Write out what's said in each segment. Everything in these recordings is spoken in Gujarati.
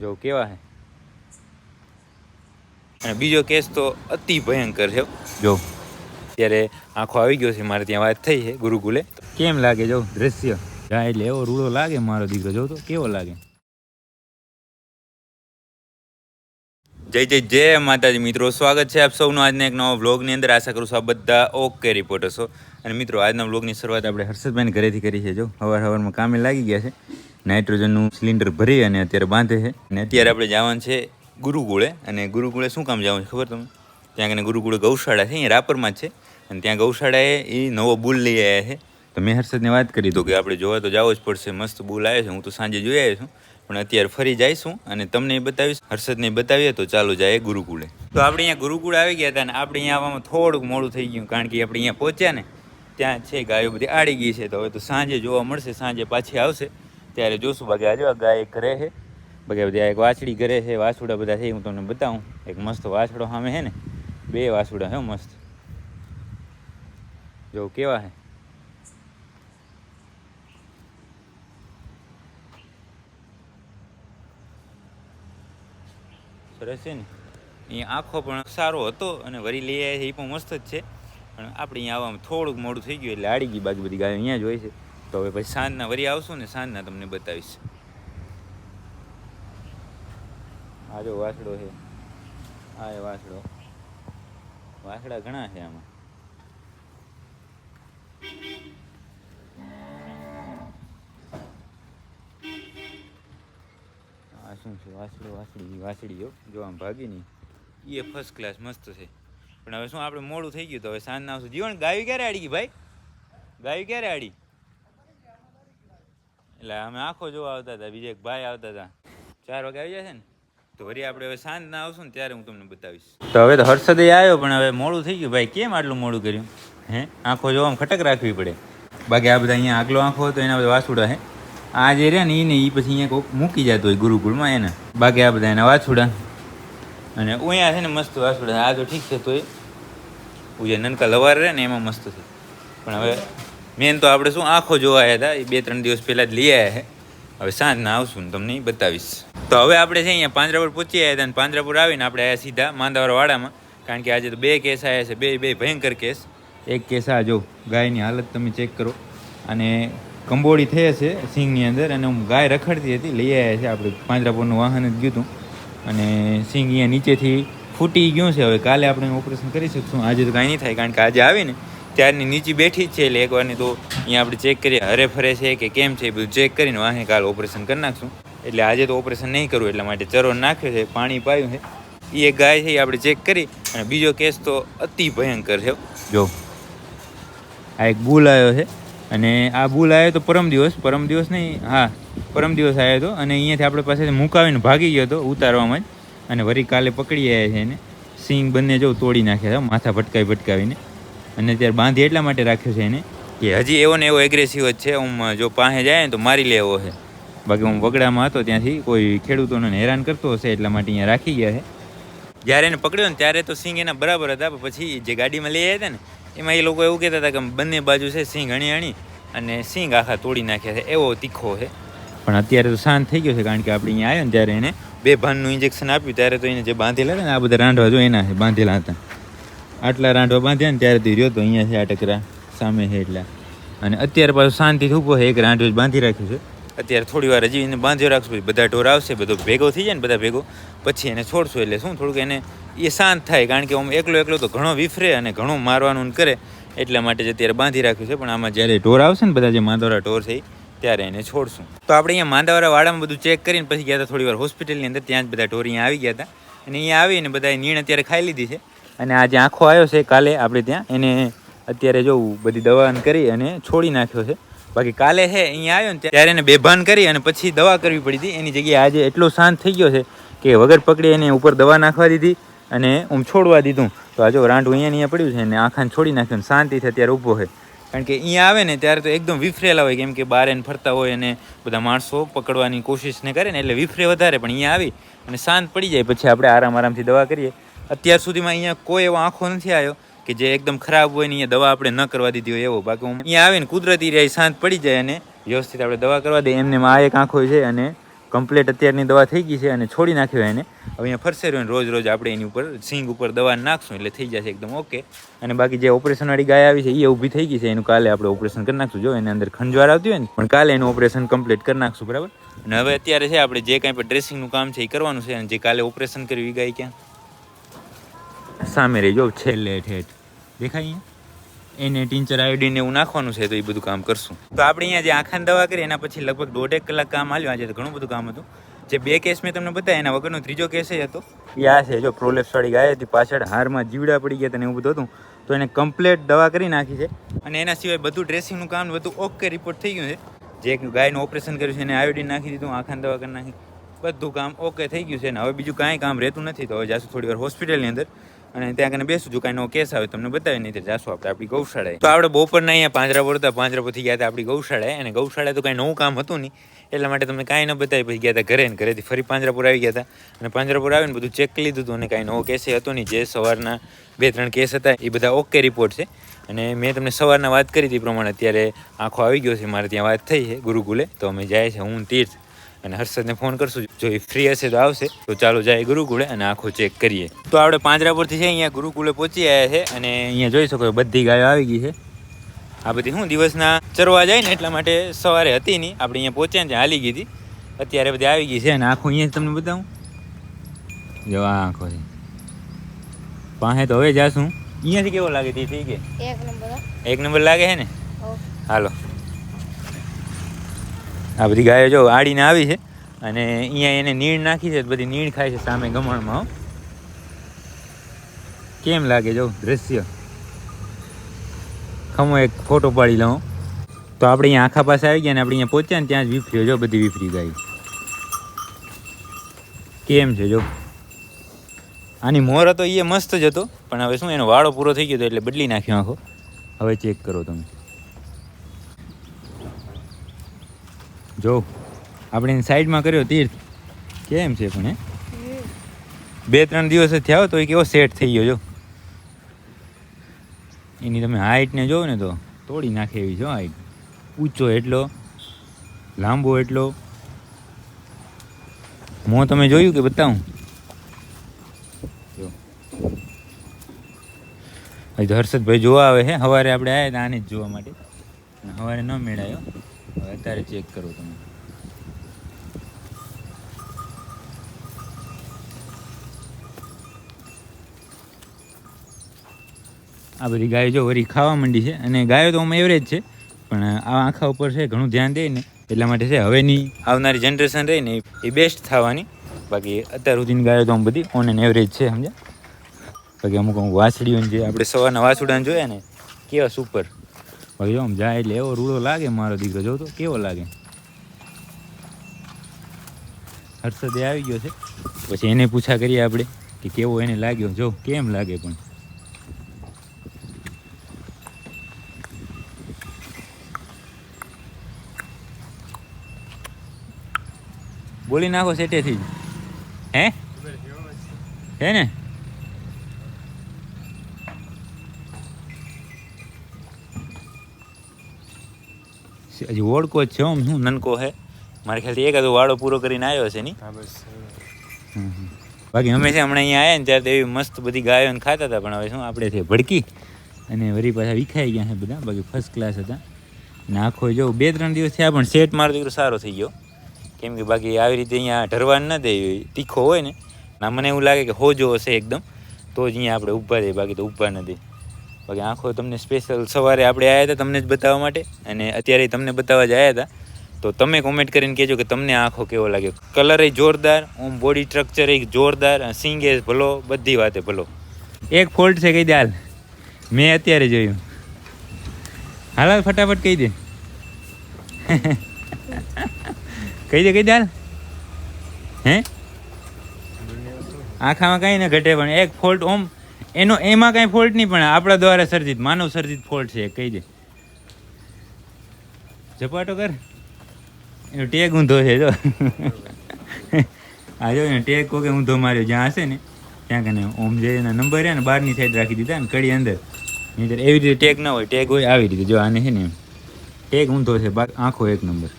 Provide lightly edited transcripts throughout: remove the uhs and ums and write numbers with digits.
જો કેવા હે. અને બીજો કેસ તો અતિ ભયંકર છે. જો ત્યારે આંખો આવી ગયો છે, મારે ત્યાં વાત થઈ છે ગુરુકુલે. કેમ લાગે જો દ્રશ્ય જાય એટલે એવો રૂડો લાગે મારો દીકરો, જો તો કેવો લાગે. જય જય જય માતાજી મિત્રો, સ્વાગત છે આપ સૌનું આજના એક નવા વ્લોગની અંદર. આશા કરું છું આ બધા ઓકે રિપોર્ટર છો. અને મિત્રો આજના વ્લોગની શરૂઆત આપણે હર્ષદભાઈને ઘરેથી કરી છે. જો સવારમાં કામે લાગી ગયા છે, નાઇટ્રોજનનું સિલિન્ડર ભરી અને અત્યારે બાંધે છે. અને અત્યારે આપણે જવાનું છે ગુરુકુળે. અને ગુરુકુળે શું કામ જવાનું છે ખબર તમને? ત્યાં આગળ ગુરુકુળે ગૌશાળા છે, અહીંયા રાપરમાં જ છે. અને ત્યાં ગૌશાળાએ એ નવો બુલ લઈ આવ્યા છે. તો મેં હર્ષદને વાત કરી તો કે આપણે જોવા તો જવું જ પડશે, મસ્ત બુલ આવ્યો છે. હું તો સાંજે જોઈ આવ્યો છું, પણ અત્યારે ફરી જઈશું અને તમને બતાવીશ, હર્ષદને બતાવીએ. તો ચાલો જાય ગુરુકુળે. તો આપણે અહીંયા ગુરુકુળ આવી ગયા હતા ને આપણે અહીંયા આવવામાં થોડુંક મોડું થઈ ગયું, કારણ કે આપણે અહીંયા પહોંચ્યા ને ત્યાં છે ગાયો બધી આડી ગઈ છે. તો હવે તો સાંજે જોવા મળશે, સાંજે પાછી આવશે ત્યારે જોશું. બાકી આજે ગાય ઘરે છે, બાકી બધી એક વાછડી ઘરે છે, વાછુડા બધા છે. હું તમને બતાવું. એક મસ્ત વાછડો સામે છે ને, બે વાછુડા છે મસ્ત, જો કેવા છે. સરસ છે ને. અહીંયા આંખો પણ સારો હતો અને વરી લઈ આવ્યા છે એ પણ મસ્ત જ છે. પણ આપણે અહીંયા આવવામાં થોડુંક મોડું થઈ ગયું એટલે આડી ગઈ. બાકી બધી ગાયો અહીંયા જ હોય છે. તો હવે પછી સાંજના વરી આવશું ને સાંજના તમને બતાવીશ. આ જો વાછડો છે, આ એ વાછડો. વાછડા ઘણા છે આમાં. આ શું છે? વાછડો વાછડી જો આમ ભાગી નહીં, એ ફર્સ્ટ ક્લાસ મસ્ત છે. પણ હવે શું આપણે મોડું થઈ ગયું, તો હવે સાંજના આવશું. જીવન ગાયું ક્યારે આડી ગઈ ભાઈ? ગાયું ક્યારે આડી? એટલે અમે આંખો જોવા આવતા હતા, બીજા એક ભાઈ આવતા હતા. 4 વાગે આવી જશે ને, તો વળી આપણે હવે સાંજના આવશું ને ત્યારે હું તમને બતાવીશ. તો હવે તો હર્ષદે આવ્યો, પણ હવે મોડું થઈ ગયું. ભાઈ કેમ આટલું મોડું કર્યું હે? આંખો જોવામાં ખટક રાખવી પડે. બાકી આ બધા અહીંયા આગલો આંખો હતો એના બધા વાછુડા હે. આ જે રહ્યા ને એને એ પછી અહીંયા કોઈક મૂકી જતો હોય ગુરુકુળમાં એને. બાકી આ બધા એના વાછુડા. અને અહીંયા છે ને મસ્ત વાછુડા. આ તો ઠીક છે, તો એ નનકા લવાર રહે ને એમાં મસ્ત છે. પણ હવે મેન તો આપણે શું આંખો જોવા આવ્યા હતા, એ 2-3 દિવસ પહેલાં જ લઈ આવ્યા છે. હવે સાંજના આવશું ને તમને બતાવીશ. તો હવે આપણે છે અહીંયા પાંજરાપુર પહોંચી આવ્યા હતા. અને પાંજરાપુર આવીને આપણે આવ્યા સીધા માંદાવાળા વાડામાં, કારણ કે આજે તો 2 કેસ આવ્યા છે, બે ભયંકર કેસ. એક કેસ આ જો ગાયની હાલત તમે ચેક કરો, અને કંબોળી થઈ હશે સિંગની અંદર, અને ગાય રખડતી હતી, લઈ આવ્યા છે આપણે. પાંજરાપુરનું વાહન જ ગયું હતું અને સિંગ અહીંયા નીચેથી ફૂટી ગયું છે. હવે કાલે આપણે ઓપરેશન કરી શકશું, આજે તો કાંઈ નહીં થાય, કારણ કે આજે આવીને ત્યારની નીચે બેઠી જ છે. એટલે એકવારની તો અહીંયા આપણે ચેક કરીએ હરે ફરે છે કે કેમ છે, એ બધું ચેક કરીને વાહે કાલે ઓપરેશન કરી નાખશું. એટલે આજે તો ઓપરેશન નહીં કરવું, એટલા માટે ચરો નાખ્યો છે, પાણી પાયું છે. એ એક ગાય છે એ આપણે ચેક કરી. અને બીજો કેસ તો અતિ ભયંકર છે. જો આ એક બુલ આવ્યો છે, અને આ બુલ આવ્યો તો પરમ દિવસ નહીં, હા પરમ દિવસ આવ્યો હતો. અને અહીંયાથી આપણે પાસેથી મુકાવીને ભાગી ગયો હતો ઉતારવામાં જ. અને વળી કાલે પકડી આવ્યા છે એને. સિંગ બંને જો તોડી નાખ્યા છે, માથા ભટકાવીને. અને અત્યારે બાંધી એટલા માટે રાખ્યો છે એને કે હજી એવો ને એવો એગ્રેસિવ જ છે. જો પાસે જાય ને તો મારી લેવો છે. બાકી હું વગડામાં હતો ત્યાંથી કોઈ ખેડૂતોને હેરાન કરતો હશે, એટલા માટે અહીંયા રાખી ગયા છે. જ્યારે એને પકડ્યો ને ત્યારે તો સિંગ એના બરાબર હતા, પણ પછી જે ગાડીમાં લઈ આવ્યા હતા ને એમાં એ લોકો એવું કહેતા હતા કે બંને બાજુ છે સિંગ હણી અને સિંગ આખા તોડી નાખ્યા છે, એવો તીખો છે. પણ અત્યારે તો શાંત થઈ ગયો છે, કારણ કે આપણે અહીંયા આવ્યો ને ત્યારે એને 2 ભાનનું ઇન્જેક્શન આપ્યું. ત્યારે તો એને જે બાંધેલા હતા ને, આ બધા રાંધવા જો એના છે બાંધેલા હતા. આટલા રાંધવા બાંધ્યા ને ત્યારે તો રહ્યો તો અહીંયા છે, આ ટકરા સામે છે એટલા. અને અત્યારે પાછું શાંતિથી ઊભો છે, એક રાંધો જ બાંધી રાખ્યું છે. અત્યારે થોડી વાર હજી એને બાંધ્યો રાખશું, પછી બધા ઢોર આવશે, બધો ભેગો થઈ જાય ને બધા ભેગો, પછી એને છોડશું. એટલે શું થોડુંક એને એ શાંત થાય, કારણ કે આમ એકલો તો ઘણો વિફરે અને ઘણું મારવાનું કરે, એટલા માટે જ અત્યારે બાંધી રાખ્યું છે. પણ આમાં જ્યારે ઢોર આવશે ને બધા જે માંદવાળા ઢોર છે ત્યારે એને છોડશું. તો આપણે અહીંયા માંદવાળા વાડામાં બધું ચેક કરીને પછી ગયા હતા થોડી વાર હોસ્પિટલની અંદર. ત્યાં જ બધા ઢોર અહીંયા આવી ગયા હતા. અને અહીંયા આવીને બધા નીણ અત્યારે ખાઈ લીધી છે. અને આ જે આંખો આવ્યો છે કાલે આપણે ત્યાં, એને અત્યારે જો બધી દવા કરી અને છોડી નાખ્યો છે. બાકી કાલે છે અહીંયા આવ્યો ને ત્યારે એને બેભાન કરી અને પછી દવા કરવી પડી હતી. એની જગ્યાએ આજે એટલો શાંત થઈ ગયો છે કે વગર પકડી એને ઉપર દવા નાખવા દીધી અને છોડવા દીધું. તો આ જો રાંઢું અહીંયા પડ્યું છે, અને આખાને છોડી નાખ્યું, શાંતિથી અત્યારે ઊભો છે. કારણ કે અહીંયા આવે ને ત્યારે તો એકદમ વિફરેલા હોય, કેમ કે બહાર એને ફરતા હોય અને બધા માણસો પકડવાની કોશિશ ને કરે ને, એટલે વિફરે વધારે. પણ અહીંયા આવી અને શાંત પડી જાય પછી આપણે આરામથી દવા કરીએ. અત્યાર સુધીમાં અહીંયા કોઈ એવો આંખો નથી આવ્યો કે જે એકદમ ખરાબ હોય ને અહીંયા દવા આપણે ન કરવા દીધી હોય એવો. બાકી અહીંયા આવીને કુદરતી રહે શાંત પડી જાય અને વ્યવસ્થિત આપણે દવા કરવા દઈએ. એમને આ એક આંખો છે અને કમ્પ્લીટ અત્યારની દવા થઈ ગઈ છે અને છોડી નાખ્યો એને. હવે અહીંયા ફરશે રહ્યો રોજ રોજ આપણે એની ઉપર સિંગ ઉપર દવા નાખશું એટલે થઈ જશે એકદમ ઓકે. અને બાકી જે ઓપરેશનવાળી ગાય આવી છે એ ઊભી થઈ ગઈ છે, એનું કાલે આપણે ઓપરેશન કરી નાખશું. જો એને અંદર ખંજવાળ આવતી હોય ને પણ કાલે એનું ઓપરેશન કમ્પ્લીટ કરી નાખશું, બરાબર. અને હવે અત્યારે છે આપણે જે કાંઈ પણ ડ્રેસિંગનું કામ છે એ કરવાનું છે. અને જે કાલે ઓપરેશન કર્યું એ ગાય ક્યાં સામે રહી, જો છેલ્લે ઠેઠ દેખાય અહીંયા, એને ટિંચર આયોડીન એવું નાખવાનું છે, તો એ બધું કામ કરશું. તો આપણે અહીંયા જે આંખાની દવા કરી એના પછી લગભગ 1.5 કલાક કામ આવ્યું. આજે તો ઘણું બધું કામ હતું. જે 2 કેસ મેં તમને બતાવ્યા એના વગરનો ત્રીજો કેસ એ હતો એ આ છે. જો પ્રોલેપ્સવાળી ગાય હતી, પાછળ હારમાં જીવડા પડી ગયા હતા ને એવું બધું હતું, તો એને કમ્પ્લીટ દવા કરી નાખી છે. અને એના સિવાય બધું ડ્રેસિંગનું કામ બધું ઓકે રિપોર્ટ થઈ ગયું છે. જે ગાયનું ઓપરેશન કર્યું છે એને આયોડીન નાખી દીધું, આંખાની દવા કરી નાખી, બધું કામ ઓકે થઈ ગયું છે. ને હવે બીજું કાંઈ કામ રહેતું નથી. તો હવે જાશું થોડી વાર હોસ્પિટલની અંદર અને ત્યાં કને બેસું. જો કાંઈ નવો કેસ આવે તમને બતાવી, નહીં તો જાશું આપણે આપણી ગૌશાળાએ. તો આપણે બપોરના અહીંયા પાંજરાપોર હતા, પાંજરાપોરથી ગયા હતા આપણી ગૌશાળાએ. અને ગૌશાળાએ તો કાંઈ નવું કામ હતું નહીં એટલા માટે તમને કાંઈ ન બતાવી. પછી ગયા હતા ઘરે, ને ઘરેથી ફરી પાંજરાપોર આવી ગયા હતા. અને પાંજરાપોર આવીને બધું ચેક કરી લીધું હતું અને કાંઈ નવો કેસ હતો નહીં. જે સવારના 2-3 કેસ હતા એ બધા ઓકે રિપોર્ટ છે. અને મેં તમને સવારના વાત કરી હતી પ્રમાણે અત્યારે આંખો આવી ગયો છે, મારે ત્યાં વાત થઈ છે ગુરુકુલે. તો અમે જાય છે, હું તીર્થ અને હર્ષદને ફોન કરશું. જો એ ફ્રી હશે તો આવશે. તો ચાલો જાય ગુરુકુળે અને આંખો ચેક કરીએ. તો આપણે પાંજરાપોરથી છે અહીંયા ગુરુકુળે પહોંચી આવ્યા છે. અને અહીંયા જોઈ શકો બધી ગાયો આવી ગઈ છે. આ બધી શું દિવસના ચરવા જાય ને એટલા માટે સવારે હતી નહીં, આપણે અહીંયા પહોંચ્યા ને ત્યાં હાલી ગઈ હતી. અત્યારે બધી આવી ગઈ છે. અને આંખો અહીંયા તમને બતાવું, જો આ આંખો છે પાસે. તો હવે જાશું. અહીંયાથી કેવો લાગે તે થઈ ગયા? એક નંબર લાગે છે ને. હાલો, આ બધી ગાયો જો આડીને આવી છે. અને અહીંયા એને નીણ નાખી છે, બધી નીણ ખાય છે સામે ગમણમાં. કેમ લાગે જો દ્રશ્ય? ખમો એક ફોટો પાડી લઉં. તો આપણે અહીંયા આખા પાસે આવી ગયા ને આપણે અહીંયા પહોંચ્યા ને ત્યાં જ વિફરીઓ જો બધી વિફરી ગાય કેમ છે જો. આની મોર હતો એ મસ્ત જ હતો, પણ હવે શું એનો વાળો પૂરો થઈ ગયો હતો એટલે બદલી નાખ્યો આંખો. હવે ચેક કરો તમે, જો આપણે એની સાઈડમાં કર્યો તીર્થ કેમ છે. પણ 2-3 દિવસ જ થયા તો એ કેવો સેટ થઈ ગયો જો. એની તમે હાઈટને જોવો ને તો તોડી નાખે એવી છો હાઈટ. ઊંચો એટલો, લાંબો એટલો. મોં તમે જોયું કે બતાવું? જો હજી તો હર્ષદભાઈ જોવા આવે છે. સવારે આપણે આવ્યા હતા આને જ જોવા માટે, સવારે ન મેળાયો. હવે અત્યારે ચેક કરો તમે. આ બધી ગાયો જો વરી ખાવા માંડી છે. અને ગાયો તો આમ એવરેજ છે, પણ આ આંખા ઉપર છે ઘણું ધ્યાન દે ને એટલા માટે છે હવેની આવનારી જનરેશન રહી ને એ બેસ્ટ થવાની. બાકી અત્યાર સુધીની ગાયો તો આમ બધી ઓન એન એવરેજ છે, સમજ્યા. બાકી અમુક વાછડીઓને જે આપણે સવારના વાછડાને જોયા ને કેવા સુપર. બાકી જો આમ જાય એટલે એવો રૂડો લાગે મારો દીકરો. જો તો કેવો લાગે. હર્ષદે આવી ગયો છે, પછી એને પૂછા કરીએ આપણે કે કેવો એને લાગ્યો. જો કેમ લાગે પણ. બોલી નાખો સેટેથી જ. હે ને હજી ઓળકો જ છે. આમ શું નનકો હે મારે ખ્યાલથી એક હતો વાળો પૂરો કરીને આવ્યો છે નહીં. બાકી અમે છે હમણાં અહીંયા આવ્યા ને ત્યારે તો એવી મસ્ત બધી ગાયો ખાતા હતા. પણ હવે શું આપણે છે ભડકી અને વળી પાછા વિખાઈ ગયા છે બધા. બાકી ફર્સ્ટ ક્લાસ હતા. અને આખો જો 2-3 દિવસ થયા પણ સેટ મારો દીકરો સારો થઈ ગયો. કેમ કે બાકી આવી રીતે અહીંયા ઢરવાન ન દે, તીખો હોય ને ના મને એવું લાગે કે હોજો હશે એકદમ તો જ અહીંયા આપણે ઊભા દઈએ, બાકી તો ઊભા ન દે. બાકી આંખો તમને સ્પેશિયલ સવારે આપણે આવ્યા હતા તમને જ બતાવવા માટે અને અત્યારે તમને બતાવવા જ આવ્યા હતા. તો તમે કોમેન્ટ કરીને કહેજો કે તમને આંખો કેવો લાગ્યો. કલર એ જોરદાર, ઓમ બોડી સ્ટ્રક્ચર એ જોરદાર, સિંગ એ ભલો, બધી વાતે ભલો. એક ફોલ્ટ છે કહી દે હાલ, મેં અત્યારે જોયું. હાલ ફટાફટ કહી દે. કહી દે હાલ. હે આખામાં કાંઈ ન ઘટે પણ એક ફોલ્ટ ઓમ એનો એમાં કાંઈ ફોલ્ટ નહીં, પણ આપણા દ્વારા સર્જિત માનવ સર્જિત ફોલ્ટ છે. કહી દે ઝપાટો કર. એનો ટેગ ઊંધો છે જો. આ જો ને ટેગ કોકે ઊંધો માર્યો જ્યાં હશે ને ત્યાં કને ઓમ જે એના નંબર છે ને બહારની સાઈડ રાખી દીધા ને કડી અંદર. નહીં એવી રીતે ટેગ ના હોય, ટેગ હોય આવી રીતે. જો આને છે ને ટેગ ઊંધો છે, આંખો એક નંબર.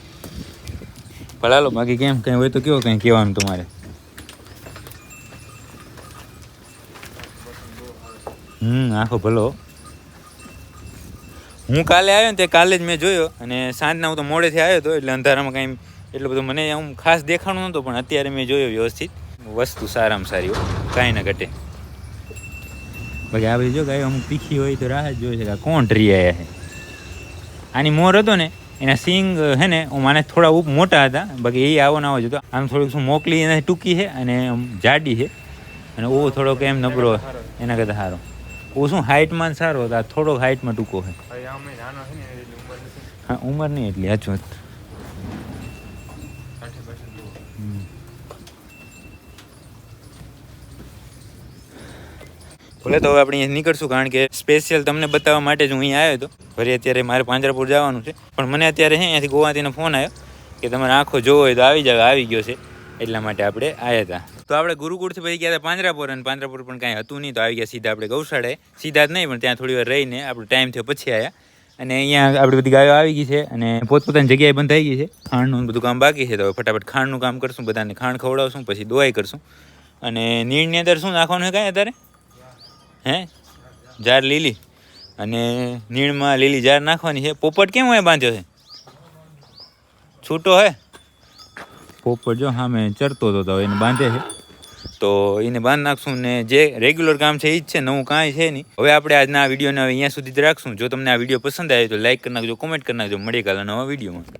ભલાલો બાકી કેમ કંઈ હોય તો કેવો કંઈ કહેવાનું તમારે? આખો ભલો. હું કાલે આવ્યો ને તે કાલે જ મેં જોયો અને સાંજના હું તો મોડેથી આવ્યો હતો એટલે અંધારામાં કાંઈ એટલું બધું મને આમ ખાસ દેખાણું નહોતું, પણ અત્યારે મેં જોયો વ્યવસ્થિત. વસ્તુ સારામાં સારી હોય, કાંઈ ના ઘટે. બાકી આ બધી જો ગાયો અમુક તીખી હોય તો રાહ જ જોઈ છે કે કોણ ટ્રી આવ્યા છે. આની મોર હતો ને એના સિંગ હે ને માને થોડા મોટા હતા, બાકી એ આવો ના આવો જ હતો. આમ થોડુંક શું મોકલી એનાથી ટૂંકી છે અને જાડી છે, અને ઓ થોડોક એમ નબળો એના કરતાં સારો. ઓ શું હાઇટમાં સારો હતો, આ થોડોક હાઇટમાં ટૂંકો છે. હા ઉંમર નહીં એટલી સાચું. ભલે તો હવે આપણે અહીંયા નીકળશું, કારણ કે સ્પેશિયલ તમને બતાવવા માટે જ હું અહીંયા આવ્યો હતો. ફરી અત્યારે મારે પાંજરાપુર જવાનું છે, પણ મને અત્યારે છે અહીંયાથી ગોવાતીનો ફોન આવ્યો કે તમારે આંખો જોવો હોય તો આવી જાવ, આવી ગયો છે. એટલા માટે આપણે આવ્યા હતા. તો આપણે ગુરુકુળથી પછી ગયા હતા પાંજરાપુર, અને પાંજરાપુર પણ કાંઈ હતું નહીં, તો આવી ગયા સીધા આપણે ગૌશાળાએ. સીધા જ નહીં પણ ત્યાં થોડી વાર રહીને આપણો ટાઈમ થયો પછી આવ્યા. અને અહીંયા આપણી બધી ગાયો આવી ગઈ છે અને પોતપોતાની જગ્યાએ બંધ થઈ ગઈ છે. ખાંડનું બધું કામ બાકી છે, તો ફટાફટ ખાંડનું કામ કરશું, બધાને ખાંડ ખવડાવશું, પછી દોવાઈ કરશું. અને નીણની અંદર શું નાખવાનું છે કાંઈ અત્યારે? હે જાર લીલી, અને નીણમાં લીલી જાર નાખવાની છે. પોપટ કેમ હોય બાંધ્યો છે? છૂટો હે પોપટ, જો હા મેં ચરતો હતો તો એને બાંધે છે, તો એને બાંધ નાખશું. ને જે રેગ્યુલર કામ છે એ જ છે, નવું કાંઈ છે નહીં. હવે આપણે આજના આ વિડીયોને હવે અહીંયા સુધી જ રાખશું. જો તમને આ વિડીયો પસંદ આવે તો લાઈક કરી નાખજો, કોમેન્ટ કરી નાખજો. મળીએ કાલે નવા વિડીયોમાં.